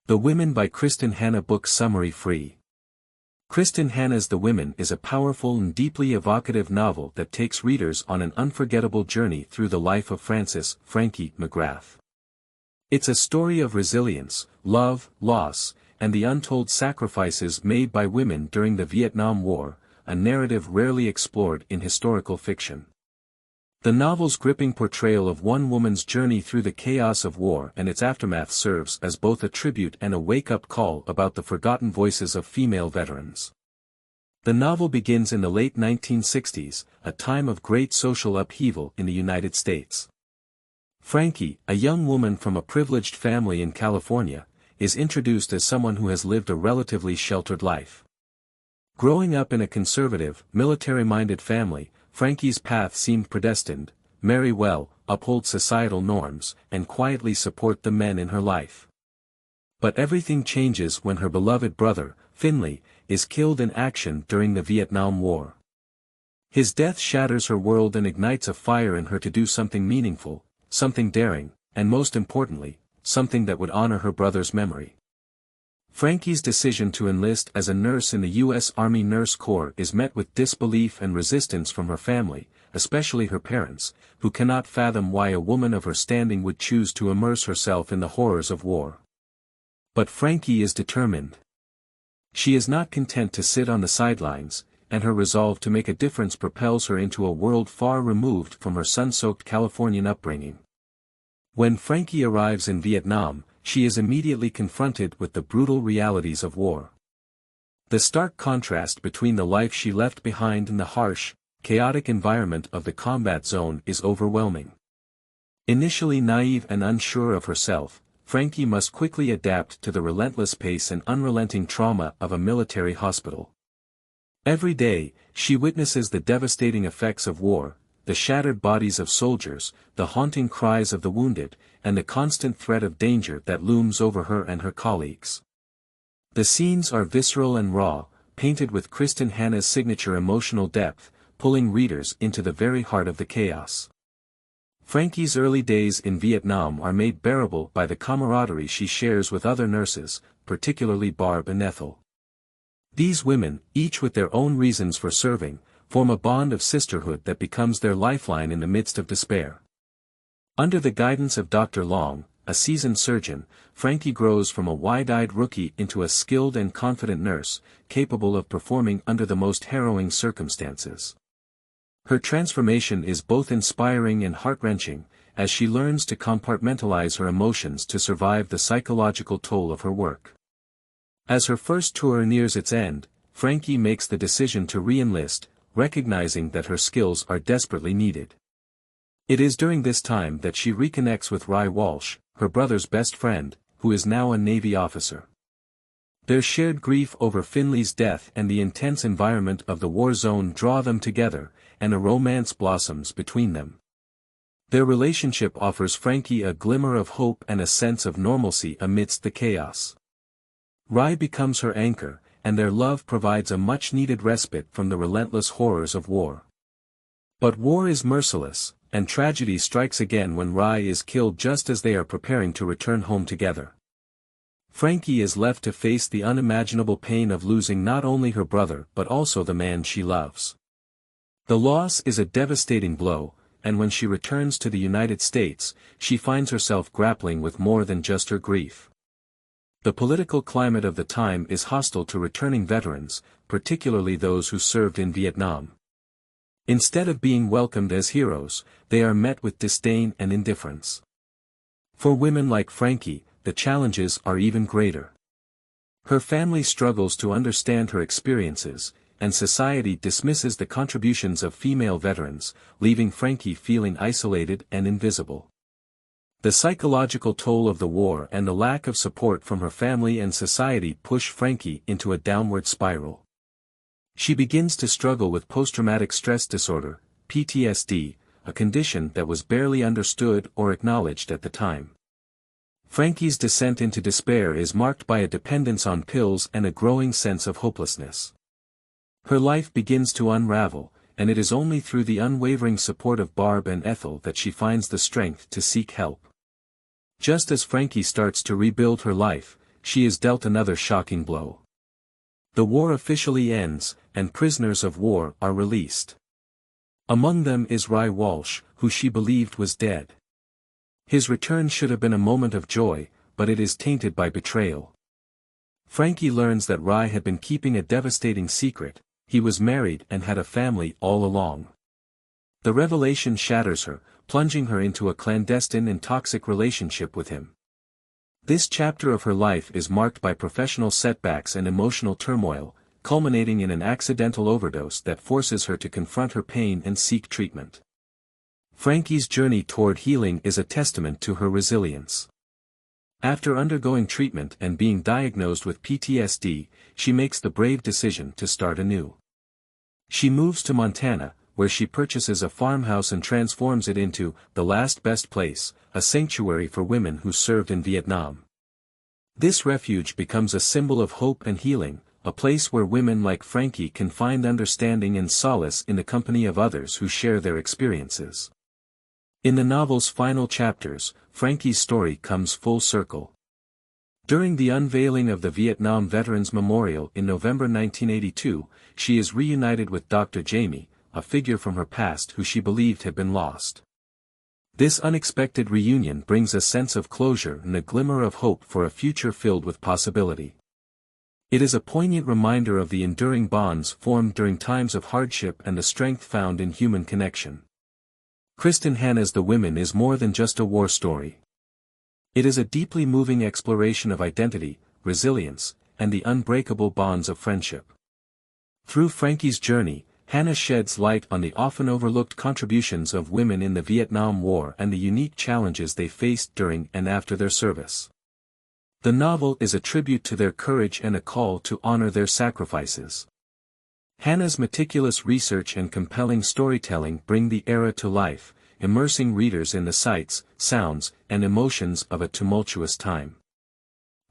The Women by Kristin Hannah. Book summary free. Kristin Hannah's The Women is a powerful and deeply evocative novel that takes readers on an unforgettable journey through the life of Frankie McGrath. It's a story of resilience, love, loss, and the untold sacrifices made by women during the Vietnam War, a narrative rarely explored in historical fiction. The novel's gripping portrayal of one woman's journey through the chaos of war and its aftermath serves as both a tribute and a wake-up call about the forgotten voices of female veterans. The novel begins in the late 1960s, a time of great social upheaval in the United States. Frankie, a young woman from a privileged family in California, is introduced as someone who has lived a relatively sheltered life. Growing up in a conservative, military-minded family, Frankie's path seemed predestined: marry well, uphold societal norms, and quietly support the men in her life. But everything changes when her beloved brother, Finley, is killed in action during the Vietnam War. His death shatters her world and ignites a fire in her to do something meaningful, something daring, and most importantly, something that would honor her brother's memory. Frankie's decision to enlist as a nurse in the U.S. Army Nurse Corps is met with disbelief and resistance from her family, especially her parents, who cannot fathom why a woman of her standing would choose to immerse herself in the horrors of war. But Frankie is determined. She is not content to sit on the sidelines, and her resolve to make a difference propels her into a world far removed from her sun-soaked Californian upbringing. When Frankie arrives in Vietnam, she is immediately confronted with the brutal realities of war. The stark contrast between the life she left behind and the harsh, chaotic environment of the combat zone is overwhelming. Initially naive and unsure of herself, Frankie must quickly adapt to the relentless pace and unrelenting trauma of a military hospital. Every day, she witnesses the devastating effects of war, the shattered bodies of soldiers, the haunting cries of the wounded, and the constant threat of danger that looms over her and her colleagues. The scenes are visceral and raw, painted with Kristin Hannah's signature emotional depth, pulling readers into the very heart of the chaos. Frankie's early days in Vietnam are made bearable by the camaraderie she shares with other nurses, particularly Barb and Ethel. These women, each with their own reasons for serving, form a bond of sisterhood that becomes their lifeline in the midst of despair. Under the guidance of Dr. Long, a seasoned surgeon, Frankie grows from a wide-eyed rookie into a skilled and confident nurse, capable of performing under the most harrowing circumstances. Her transformation is both inspiring and heart-wrenching, as she learns to compartmentalize her emotions to survive the psychological toll of her work. As her first tour nears its end, Frankie makes the decision to re-enlist, recognizing that her skills are desperately needed. It is during this time that she reconnects with Ry Walsh, her brother's best friend, who is now a Navy officer. Their shared grief over Finley's death and the intense environment of the war zone draw them together, and a romance blossoms between them. Their relationship offers Frankie a glimmer of hope and a sense of normalcy amidst the chaos. Ry becomes her anchor, and their love provides a much-needed respite from the relentless horrors of war. But war is merciless, and tragedy strikes again when Ry is killed just as they are preparing to return home together. Frankie is left to face the unimaginable pain of losing not only her brother but also the man she loves. The loss is a devastating blow, and when she returns to the United States, she finds herself grappling with more than just her grief. The political climate of the time is hostile to returning veterans, particularly those who served in Vietnam. Instead of being welcomed as heroes, they are met with disdain and indifference. For women like Frankie, the challenges are even greater. Her family struggles to understand her experiences, and society dismisses the contributions of female veterans, leaving Frankie feeling isolated and invisible. The psychological toll of the war and the lack of support from her family and society push Frankie into a downward spiral. She begins to struggle with post-traumatic stress disorder, PTSD, a condition that was barely understood or acknowledged at the time. Frankie's descent into despair is marked by a dependence on pills and a growing sense of hopelessness. Her life begins to unravel, and it is only through the unwavering support of Barb and Ethel that she finds the strength to seek help. Just as Frankie starts to rebuild her life, she is dealt another shocking blow. The war officially ends, and prisoners of war are released. Among them is Rye Walsh, who she believed was dead. His return should have been a moment of joy, but it is tainted by betrayal. Frankie learns that Rye had been keeping a devastating secret. He was married and had a family all along. The revelation shatters her, plunging her into a clandestine and toxic relationship with him. This chapter of her life is marked by professional setbacks and emotional turmoil, culminating in an accidental overdose that forces her to confront her pain and seek treatment. Frankie's journey toward healing is a testament to her resilience. After undergoing treatment and being diagnosed with PTSD, she makes the brave decision to start anew. She moves to Montana, where she purchases a farmhouse and transforms it into the last best place, a sanctuary for women who served in Vietnam. This refuge becomes a symbol of hope and healing, a place where women like Frankie can find understanding and solace in the company of others who share their experiences. In the novel's final chapters, Frankie's story comes full circle. During the unveiling of the Vietnam Veterans Memorial in November 1982, she is reunited with Dr. Jamie, a figure from her past who she believed had been lost. This unexpected reunion brings a sense of closure and a glimmer of hope for a future filled with possibility. It is a poignant reminder of the enduring bonds formed during times of hardship and the strength found in human connection. Kristin Hannah's The Women is more than just a war story. It is a deeply moving exploration of identity, resilience, and the unbreakable bonds of friendship. Through Frankie's journey, Hannah sheds light on the often overlooked contributions of women in the Vietnam War and the unique challenges they faced during and after their service. The novel is a tribute to their courage and a call to honor their sacrifices. Hannah's meticulous research and compelling storytelling bring the era to life, immersing readers in the sights, sounds, and emotions of a tumultuous time.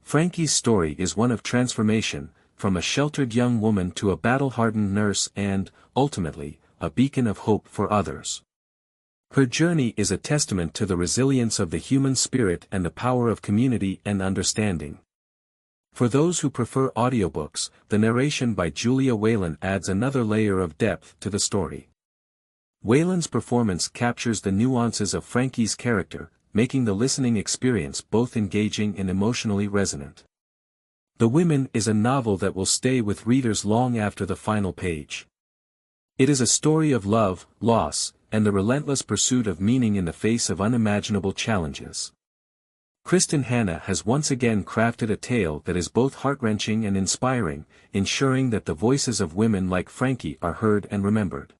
Frankie's story is one of transformation, from a sheltered young woman to a battle-hardened nurse and, ultimately, a beacon of hope for others. Her journey is a testament to the resilience of the human spirit and the power of community and understanding. For those who prefer audiobooks, the narration by Julia Whelan adds another layer of depth to the story. Whelan's performance captures the nuances of Frankie's character, making the listening experience both engaging and emotionally resonant. The Women is a novel that will stay with readers long after the final page. It is a story of love, loss, and the relentless pursuit of meaning in the face of unimaginable challenges. Kristin Hannah has once again crafted a tale that is both heart-wrenching and inspiring, ensuring that the voices of women like Frankie are heard and remembered.